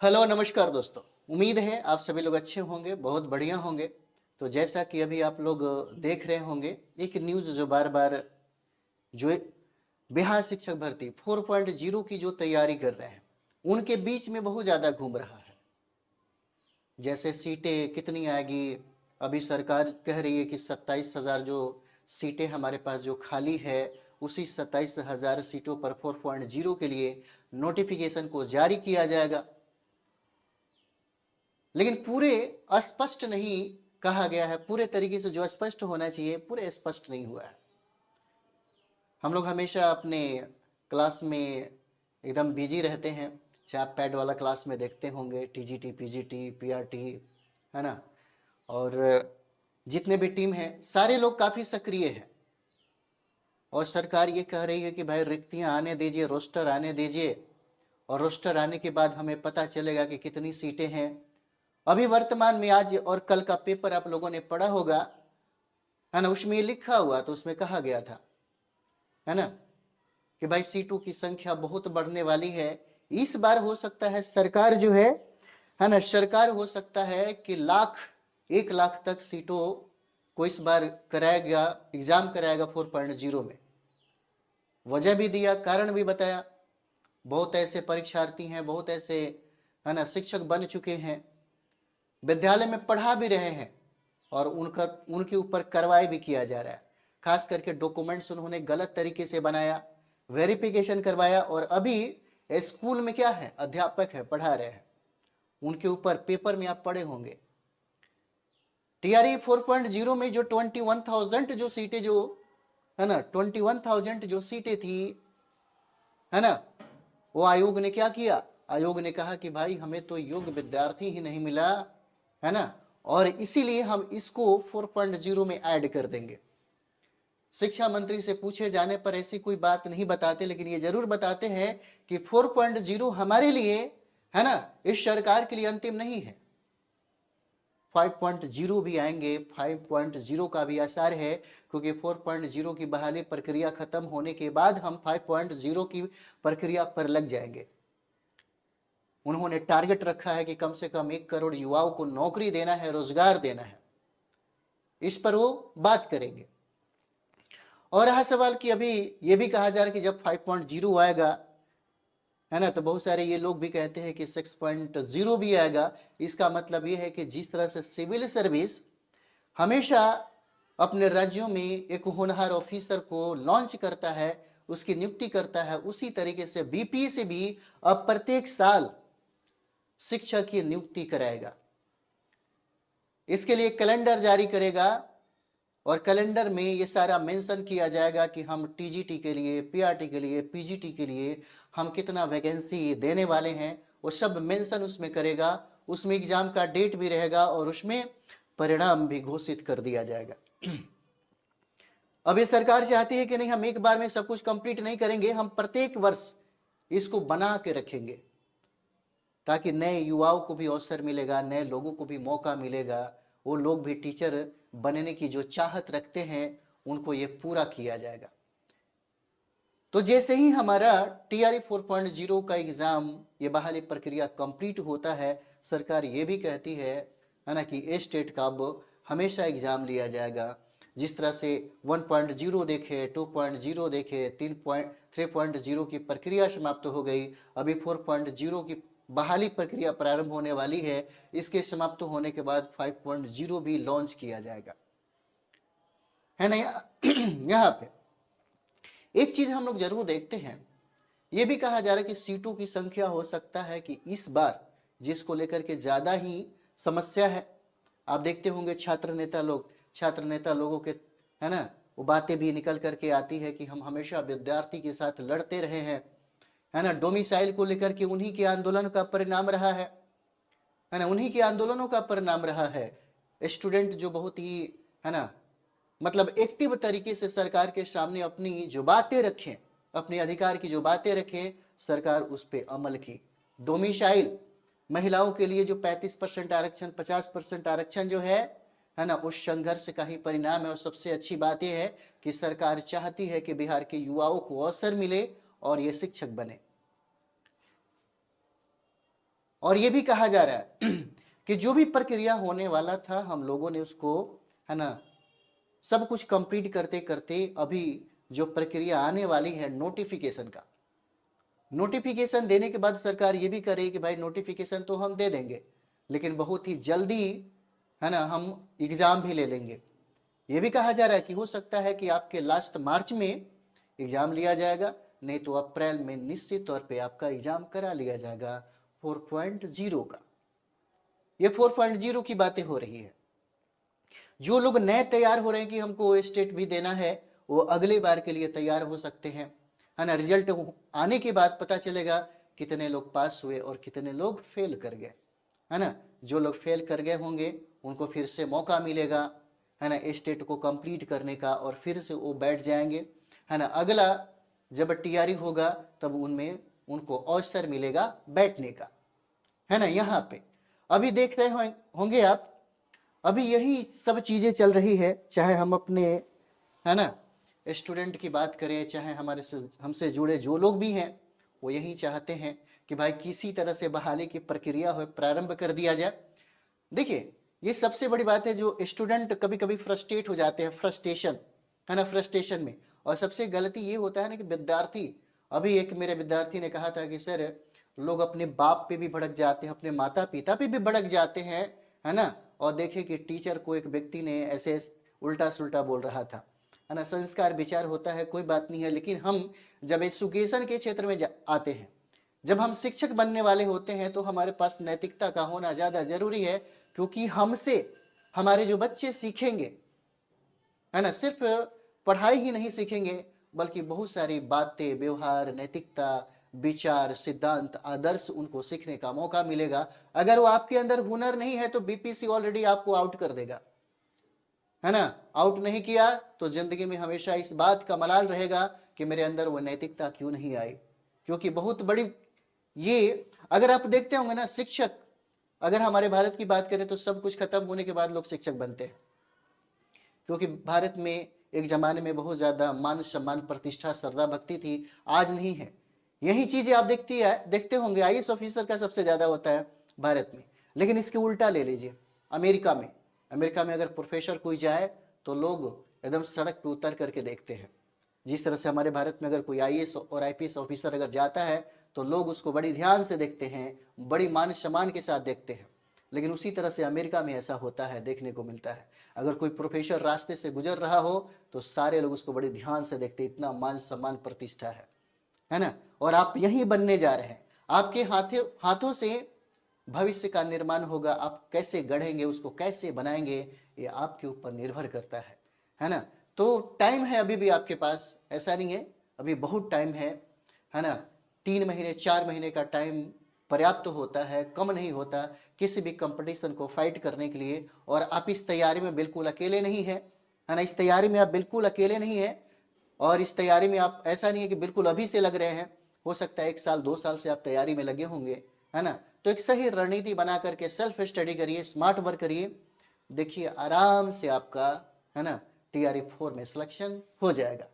Hello नमस्कार दोस्तों। उम्मीद है आप सभी लोग अच्छे होंगे, बहुत बढ़िया होंगे। तो जैसा कि अभी आप लोग देख रहे होंगे, एक न्यूज़ जो बार बार जो बिहार शिक्षक भर्ती 4.0 की जो तैयारी कर रहे हैं उनके बीच में बहुत ज़्यादा घूम रहा है। जैसे सीटें कितनी आएगी, अभी सरकार कह रही है कि 27,000 जो सीटें हमारे पास जो खाली है, उसी 27,000 सीटों पर 4.0 के लिए नोटिफिकेशन को जारी किया जाएगा। लेकिन पूरे अस्पष्ट नहीं कहा गया है, पूरे तरीके से जो स्पष्ट होना चाहिए पूरे स्पष्ट नहीं हुआ है। हम लोग हमेशा अपने क्लास में एकदम बिजी रहते हैं, चाहे आप पैड वाला क्लास में देखते होंगे, टीजीटी, पीजीटी, पीआरटी, है ना। और जितने भी टीम हैं सारे लोग काफ़ी सक्रिय हैं। और सरकार ये कह रही है कि भाई रिक्तियां आने दीजिए, रोस्टर आने दीजिए, और रोस्टर आने के बाद हमें पता चलेगा कि कितनी सीटें हैं। अभी वर्तमान में आज और कल का पेपर आप लोगों ने पढ़ा होगा, है ना, उसमें ये लिखा हुआ, तो उसमें कहा गया था, है ना, कि भाई सीटों की संख्या बहुत बढ़ने वाली है। इस बार हो सकता है सरकार जो है ना, सरकार हो सकता है कि 1 लाख तक सीटों को इस बार कराएगा, एग्जाम कराएगा 4.0 में। वजह भी दिया, कारण भी बताया। बहुत ऐसे परीक्षार्थी हैं, बहुत ऐसे, है ना, शिक्षक बन चुके हैं, विद्यालय में पढ़ा भी रहे हैं, और उनके ऊपर कार्रवाई भी किया जा रहा है। खास करके डॉक्यूमेंट्स उन्होंने गलत तरीके से बनाया, वेरिफिकेशन करवाया, और अभी स्कूल में क्या है, अध्यापक है, पढ़ा रहे हैं, उनके ऊपर पेपर में आप पढ़े होंगे। टीआरई 4.0 में जो 21,000 जो सीटें जो, है ना, 21,000 जो सीटें थी, है ना, वो आयोग ने क्या किया, आयोग ने कहा कि भाई हमें तो योग्य विद्यार्थी ही नहीं मिला, है ना, और इसीलिए हम इसको 4.0 में ऐड कर देंगे। शिक्षा मंत्री से पूछे जाने पर ऐसी कोई बात नहीं बताते, लेकिन ये जरूर बताते हैं कि 4.0 हमारे लिए, है ना, इस सरकार के लिए अंतिम नहीं है। 5.0 भी आएंगे, 5.0 का भी आसार है, क्योंकि 4.0 की बहाली प्रक्रिया खत्म होने के बाद हम 5.0 की प्रक्रिया पर लग जाएंगे। उन्होंने टारगेट रखा है कि कम से कम 1 करोड़ युवाओं को नौकरी देना है, रोजगार देना है। इस पर वो बात करेंगे। और रहा सवाल कि अभी ये भी कहा जा रहा है कि जब 5.0 आएगा, है ना, तो बहुत सारे ये लोग भी कहते हैं कि 6.0 भी आएगा। इसका मतलब ये है कि जिस तरह से सिविल सर्विस हमेशा अपने राज्यों में एक होनहार ऑफिसर को लॉन्च करता है, उसकी नियुक्ति करता है, उसी तरीके से बीपीएससी भी अब प्रत्येक साल शिक्षक की नियुक्ति कराएगा। इसके लिए कैलेंडर जारी करेगा, और कैलेंडर में ये सारा मेंशन किया जाएगा कि हम टीजीटी के लिए, पीआरटी के लिए, पीजीटी के लिए हम कितना वैकेंसी देने वाले हैं, वो सब मेंशन उसमें करेगा। उसमें एग्जाम का डेट भी रहेगा, और उसमें परिणाम भी घोषित कर दिया जाएगा। अब ये सरकार चाहती है कि नहीं, हम एक बार में सब कुछ कंप्लीट नहीं करेंगे, हम प्रत्येक वर्ष इसको बना के रखेंगे, ताकि नए युवाओं को भी अवसर मिलेगा, नए लोगों को भी मौका मिलेगा, वो लोग भी टीचर बनने की जो चाहत रखते हैं उनको ये पूरा किया जाएगा। तो जैसे ही हमारा टीआरई 4.0 का एग्जाम, ये बहाली प्रक्रिया कंप्लीट होता है, सरकार ये भी कहती है ना, कि ए स्टेट का अब हमेशा एग्जाम लिया जाएगा। जिस तरह से 1.0 देखे, 2.0 देखे, 3.0 की प्रक्रिया समाप्त हो गई, अभी 4.0 की बहाली प्रक्रिया प्रारंभ होने वाली है। इसके समाप्त होने के बाद 5.0 भी लॉन्च किया जाएगा, है ना। यहाँ पे एक चीज हम लोग जरूर देखते हैं, यह भी कहा जा रहा है कि सीटों की संख्या हो सकता है कि इस बार जिसको लेकर के ज्यादा ही समस्या है। आप देखते होंगे छात्र नेता लोगों के, है ना, वो बातें भी निकल करके आती है कि हम हमेशा विद्यार्थी के साथ लड़ते रहे हैं, है ना, डोमिसाइल को लेकर के उन्हीं के आंदोलन का परिणाम रहा है ना, उन्हीं के आंदोलनों का परिणाम रहा है। स्टूडेंट जो बहुत ही, है ना, मतलब एक्टिव तरीके से सरकार के सामने अपनी जो बातें रखें, अपने अधिकार की जो बातें रखें, सरकार उस पर अमल की। डोमिसाइल महिलाओं के लिए जो 35% आरक्षण, 50% आरक्षण जो है ना, उस संघर्ष का ही परिणाम है। और सबसे अच्छी बात यह है कि सरकार चाहती है कि बिहार के युवाओं को अवसर मिले और ये शिक्षक बने। और ये भी कहा जा रहा है कि जो भी प्रक्रिया होने वाला था हम लोगों ने उसको, है ना, सब कुछ कंप्लीट करते करते अभी जो प्रक्रिया आने वाली है नोटिफिकेशन का, नोटिफिकेशन देने के बाद सरकार ये भी करे कि भाई नोटिफिकेशन तो हम दे देंगे लेकिन बहुत ही जल्दी, है ना, हम एग्जाम भी ले लेंगे। ये भी कहा जा रहा है कि हो सकता है कि आपके लास्ट मार्च में एग्जाम लिया जाएगा, नहीं तो अप्रैल में निश्चित तौर पे आपका एग्जाम करा लिया जाएगा 4.0 का। ये 4.0 की बातें हो रही है। जो लोग नए तैयार हो रहे हैं कि हमको स्टेट भी देना है, वो अगले बार के लिए तैयार हो सकते हैं, है ना। रिजल्ट आने के बाद पता चलेगा कितने लोग पास हुए और कितने लोग फेल कर गए, है ना। जो लोग फेल कर गए होंगे उनको फिर से मौका मिलेगा, है ना, स्टेट को कंप्लीट करने का, और फिर से वो बैठ जाएंगे, है ना। अगला जब तैयारी होगा तब उनमें उनको अवसर मिलेगा बैठने का, है ना। यहाँ पे अभी देख रहे होंगे आप, अभी यही सब चीजें चल रही है, चाहे हम अपने, है ना, स्टूडेंट की बात करें, चाहे हमारे से हमसे जुड़े जो लोग भी हैं, वो यही चाहते हैं कि भाई किसी तरह से बहाली की प्रक्रिया हो, प्रारंभ कर दिया जाए। देखिए ये सबसे बड़ी बात है, जो स्टूडेंट कभी कभी फ्रस्ट्रेट हो जाते हैं, फ्रस्ट्रेशन, है ना, फ्रस्ट्रेशन में। और सबसे गलती ये होता है ना कि विद्यार्थी, अभी एक मेरे विद्यार्थी ने कहा था कि सर लोग अपने बाप पे भी भड़क जाते हैं, अपने माता पिता पे भी भड़क जाते हैं, है ना। और देखे कि टीचर को एक व्यक्ति ने ऐसे उल्टा सुल्टा बोल रहा था, है ना। संस्कार विचार होता है, कोई बात नहीं है, लेकिन हम जब एजुकेशन के क्षेत्र में आते हैं, जब हम शिक्षक बनने वाले होते हैं, तो हमारे पास नैतिकता का होना ज़्यादा जरूरी है, क्योंकि हमसे हमारे जो बच्चे सीखेंगे, है ना, सिर्फ पढ़ाई ही नहीं सीखेंगे बल्कि बहुत सारी बातें, व्यवहार, नैतिकता, विचार, सिद्धांत, आदर्श उनको सीखने का मौका मिलेगा। अगर वो आपके अंदर हुनर नहीं है तो बीपीसी ऑलरेडी आपको आउट कर देगा, है ना। आउट नहीं किया तो जिंदगी में हमेशा इस बात का मलाल रहेगा कि मेरे अंदर वो नैतिकता क्यों नहीं आई। क्योंकि बहुत बड़ी, ये अगर आप देखते होंगे ना, शिक्षक, अगर हमारे भारत की बात करें तो सब कुछ खत्म होने के बाद लोग शिक्षक बनते हैं, क्योंकि भारत में एक जमाने में बहुत ज्यादा मान सम्मान, प्रतिष्ठा, श्रद्धा, भक्ति थी, आज नहीं है। यही चीजें आप देखते होंगे, आईएएस ऑफिसर का सबसे ज्यादा होता है भारत में। लेकिन इसके उल्टा ले लीजिए अमेरिका में, अमेरिका में अगर प्रोफेसर कोई जाए तो लोग एकदम सड़क पे उतर करके देखते हैं। जिस तरह से हमारे भारत में अगर कोई आईएएस और आईपीएस ऑफिसर अगर जाता है तो लोग उसको बड़ी ध्यान से देखते हैं, बड़ी मान सम्मान के साथ देखते हैं। लेकिन उसी तरह से अमेरिका में ऐसा होता है, देखने को मिलता है। अगर कोई प्रोफेसर रास्ते से गुजर रहा हो तो सारे लोग उसको बड़े ध्यान से देखते, इतना मान सम्मान, प्रतिष्ठा है ना। और आप यही बनने जा रहे हैं, आपके हाथों से भविष्य का निर्माण होगा। आप कैसे गढ़ेंगे, उसको कैसे बनाएंगे, ये आपके ऊपर निर्भर करता है ना। तो टाइम है अभी भी आपके पास, ऐसा नहीं है, अभी बहुत टाइम है ना। 3 महीने 4 महीने का टाइम पर्याप्त होता है, कम नहीं होता किसी भी कंपटीशन को फाइट करने के लिए। और आप इस तैयारी में बिल्कुल अकेले नहीं है ना, इस तैयारी में आप बिल्कुल अकेले नहीं है। और इस तैयारी में आप, ऐसा नहीं है कि बिल्कुल अभी से लग रहे हैं, हो सकता है 1 साल 2 साल से आप तैयारी में लगे होंगे, है ना। तो एक सही रणनीति बना करके सेल्फ स्टडी करिए, स्मार्ट वर्क करिए, देखिए आराम से आपका, है ना, TRE 4 में सिलेक्शन हो जाएगा।